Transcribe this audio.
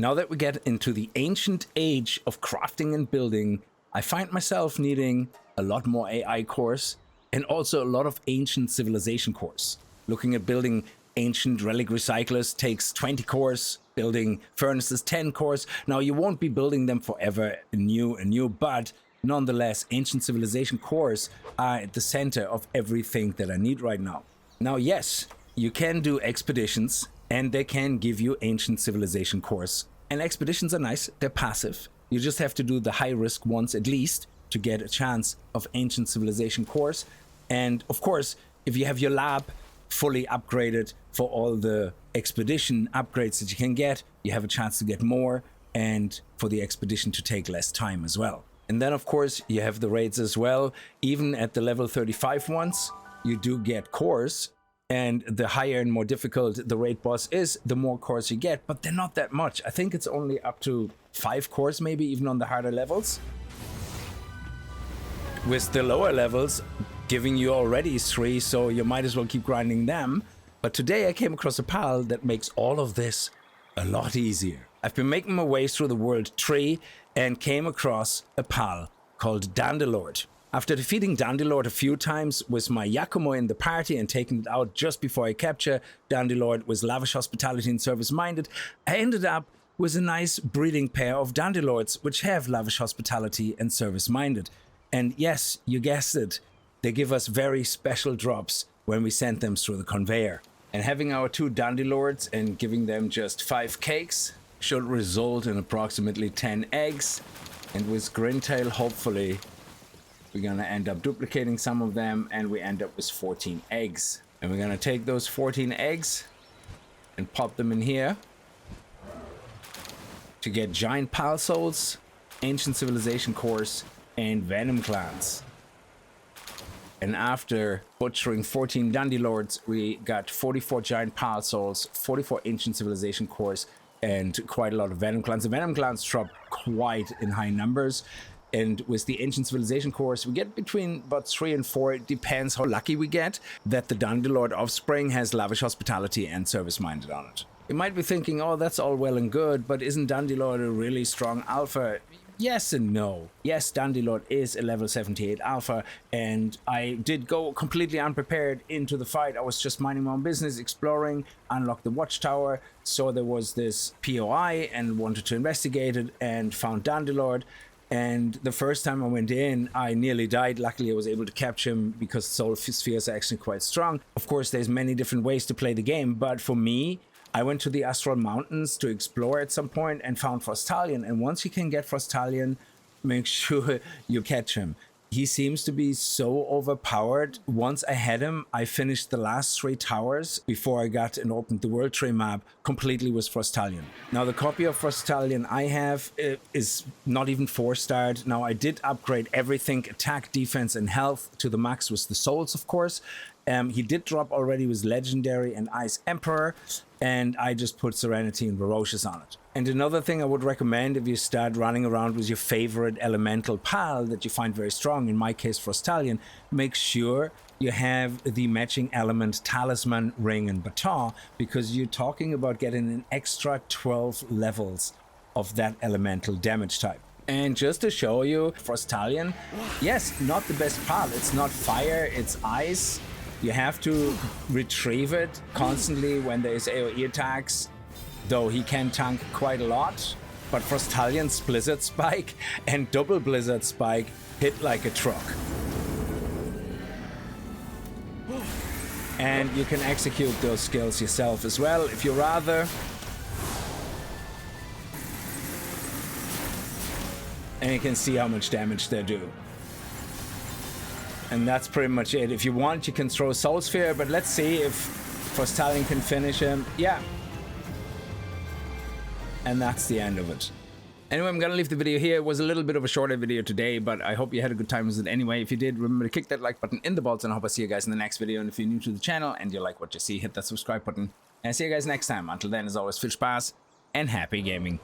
Now that we get into the ancient age of crafting and building, I find myself needing a lot more AI cores and also a lot of ancient civilization cores. Looking at building ancient relic recyclers takes 20 cores, building furnaces 10 cores. Now you won't be building them forever anew, but nonetheless, ancient civilization cores are at the center of everything that I need right now. Now, yes, you can do expeditions and they can give you ancient civilization cores. And expeditions are nice, they're passive. You just have to do the high risk ones at least to get a chance of ancient civilization cores. And of course, if you have your lab fully upgraded for all the expedition upgrades that you can get, you have a chance to get more and for the expedition to take less time as well. And then of course you have the raids as well. Even at the level 35 ones, you do get cores. And the higher and more difficult the raid boss is, the more cores you get, but they're not that much. I think it's only up to 5 cores, maybe even on the harder levels. With the lower levels giving you already 3, so you might as well keep grinding them. But today I came across a pal that makes all of this a lot easier. I've been making my way through the world tree and came across a pal called Dandilord. After defeating Dandilord a few times with my Yakumo in the party and taking it out just before I capture Dandilord with lavish hospitality and service-minded, I ended up with a nice breeding pair of Dandilords which have lavish hospitality and service-minded. And yes, you guessed it, they give us very special drops when we send them through the conveyor. And having our 2 Dandilords and giving them just 5 cakes should result in approximately 10 eggs. And with Grintail, hopefully, we're gonna end up duplicating some of them and we end up with 14 eggs. And we're gonna take those 14 eggs and pop them in here to get giant pal souls, ancient civilization cores, and venom clans. And after butchering 14 Dandilords, we got 44 giant pal souls, 44 ancient civilization cores, and quite a lot of venom clans. The venom clans drop quite in high numbers. And with the ancient civilization cores, we get between about 3 and 4. It depends how lucky we get that the Dandilord offspring has lavish hospitality and service-minded on it. You might be thinking, oh, that's all well and good, but isn't Dandilord a really strong alpha? Yes and no. Yes, Dandilord is a level 78 alpha, and I did go completely unprepared into the fight. I was just minding my own business, exploring, unlocked the watchtower, saw there was this POI and wanted to investigate it, and found Dandilord. And the first time I went in, I nearly died. Luckily, I was able to capture him because soul spheres are actually quite strong. Of course, there's many different ways to play the game, but for me, I went to the Astral Mountains to explore at some point and found Frostalion. And once you can get Frostalion, make sure you catch him. He seems to be so overpowered. Once I had him, I finished the last 3 towers before I got and opened the World Tree map completely with Frostalion. Now, the copy of Frostalion I have is not even 4-starred. Now, I did upgrade everything, attack, defense, and health to the max with the souls, of course. He did drop already with Legendary and Ice Emperor, and I just put Serenity and Ferocious on it. And another thing I would recommend if you start running around with your favorite elemental pal that you find very strong, in my case Frostalion, make sure you have the matching element Talisman, Ring, and Baton, because you're talking about getting an extra 12 levels of that elemental damage type. And just to show you, Frostalion, yes, not the best pal. It's not fire, it's ice. You have to retrieve it constantly when there's AoE attacks, though he can tank quite a lot. But Frostalion's Blizzard Spike and double Blizzard Spike hit like a truck. And you can execute those skills yourself as well if you rather. And you can see how much damage they do. And that's pretty much it. If you want, you can throw Soul Sphere, but let's see if Frostalion can finish him. Yeah. And that's the end of it. Anyway, I'm gonna leave the video here. It was a little bit of a shorter video today, but I hope you had a good time with it anyway. If you did, remember to kick that like button in the balls, and I hope I see you guys in the next video. And if you're new to the channel and you like what you see, hit that subscribe button. And I'll see you guys next time. Until then, as always, viel Spaß and happy gaming.